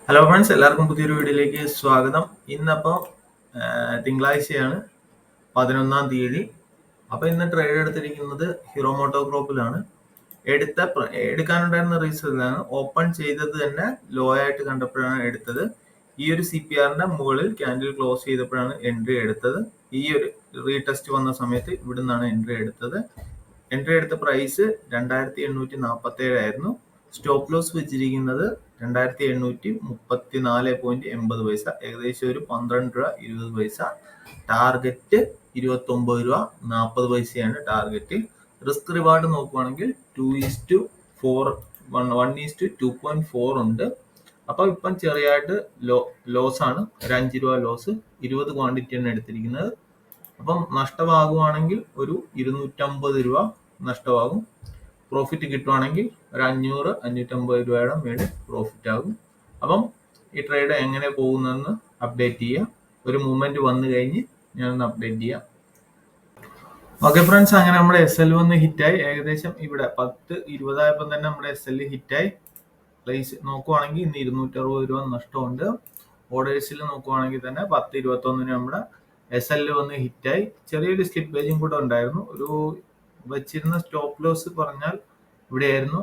Hello friends, എല്ലാവർക്കും പുതിയൊരു വീഡിയോയിലേക്ക് സ്വാഗതം. ഇന്നപ്പോൾ തിങ്കളാഴ്ചയാണ്, 11-ാം തീയതി. അപ്പോൾ ഇന്ന് ട്രേഡ് എടുത്തിരിക്കുന്നത് ഹീറോ മോട്ടോ ക്രോപ്പിലാണ്. എടുക്കാനുണ്ടായിരുന്ന റീസൺ ഇതാണ്. ഓപ്പൺ ചെയ്തത് തന്നെ ലോ ആയിട്ട് കണ്ടപ്പോഴാണ് എടുത്തത്. ഈ ഒരു CPRന്റെ മുകളിൽ ക്യാൻഡിൽ ക്ലോസ് ചെയ്തപ്പോഴാണ് എൻട്രി എടുത്തത്. ഈ ഒരു റീടെസ്റ്റ് വന്ന സമയത്ത് ഇവിടെ നിന്നാണ് എൻട്രി എടുത്തത്. എൻട്രി എടുത്ത പ്രൈസ് 2847 ആയിരുന്നു. സ്റ്റോപ്പ് ലോസ് വെച്ചിരിക്കുന്നത് 2834.80 പൈസ, ഏകദേശം ഒരു 12 രൂപ 20 പൈസ. ടാർഗറ്റ് 29 രൂപ 40 പൈസയാണ് ടാർഗറ്റ്. റിസ്ക് റിവാർഡ് നോക്കുവാണെങ്കിൽ 2:4 1:2.4 ഉണ്ട്. അപ്പൊ ഇപ്പം ചെറിയായിട്ട് ലോസ് ആണ്, ഒരു 5 രൂപ ലോസ്. 20 ക്വാണ്ടിറ്റിയാണ് എടുത്തിരിക്കുന്നത്. അപ്പം നഷ്ടമാകുവാണെങ്കിൽ ഒരു 250 രൂപ നഷ്ടമാകും. പ്രോഫിറ്റ് കിട്ടുവാണെങ്കിൽ ഒരു 500-550 രൂപയുടെ മേളിൽ പ്രോഫിറ്റ് ആകും. അപ്പം ഈ ട്രേഡ് എങ്ങനെ പോകുന്നെന്ന് അപ്ഡേറ്റ് ചെയ്യാം. ഒരു മൂവ്മെന്റ് വന്നു കഴിഞ്ഞ് ഞാനൊന്ന് അപ്ഡേറ്റ് ചെയ്യാം. ഓക്കെ ഫ്രണ്ട്സ്, അങ്ങനെ നമ്മുടെ SL വന്ന് ഹിറ്റായി. ഏകദേശം ഇവിടെ 10-20 ആയപ്പോൾ തന്നെ നമ്മുടെ SL ഹിറ്റായി. പ്രൈസ് നോക്കുവാണെങ്കിൽ ഇന്ന് 260 രൂപ നഷ്ടമുണ്ട്. ഓർഡേഴ്സിൽ നോക്കുവാണെങ്കിൽ തന്നെ 10-21 നമ്മുടെ SL വന്ന് ഹിറ്റായി. ചെറിയൊരു സ്ലിപ്പേജും കൂടെ ഉണ്ടായിരുന്നു. ഒരു വെച്ചിരുന്ന സ്റ്റോപ്പ് ലോസ് പറഞ്ഞാൽ ഇവിടെയായിരുന്നു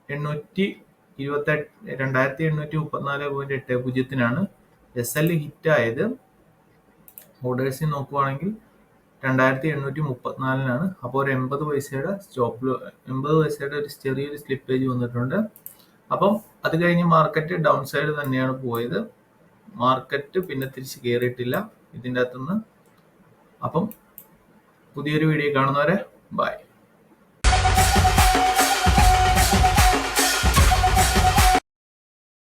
2834.80 SL ഹിറ്റായത്. ഓർഡേഴ്സിൽ നോക്കുവാണെങ്കിൽ 2834 അപ്പോൾ ഒരു 80 പൈസയുടെ 80 പൈസയുടെ ഒരു ചെറിയൊരു സ്ലിപ്പേജ് വന്നിട്ടുണ്ട്. അപ്പം അത് കഴിഞ്ഞ് മാർക്കറ്റ് ഡൗൺ സൈഡ് തന്നെയാണ് പോയത്. മാർക്കറ്റ് പിന്നെ തിരിച്ച് കയറിയിട്ടില്ല ഇതിൻ്റെ അകത്തുനിന്ന്. അപ്പം പുതിയൊരു വീഡിയോ കാണുന്നവരെ ബൈ.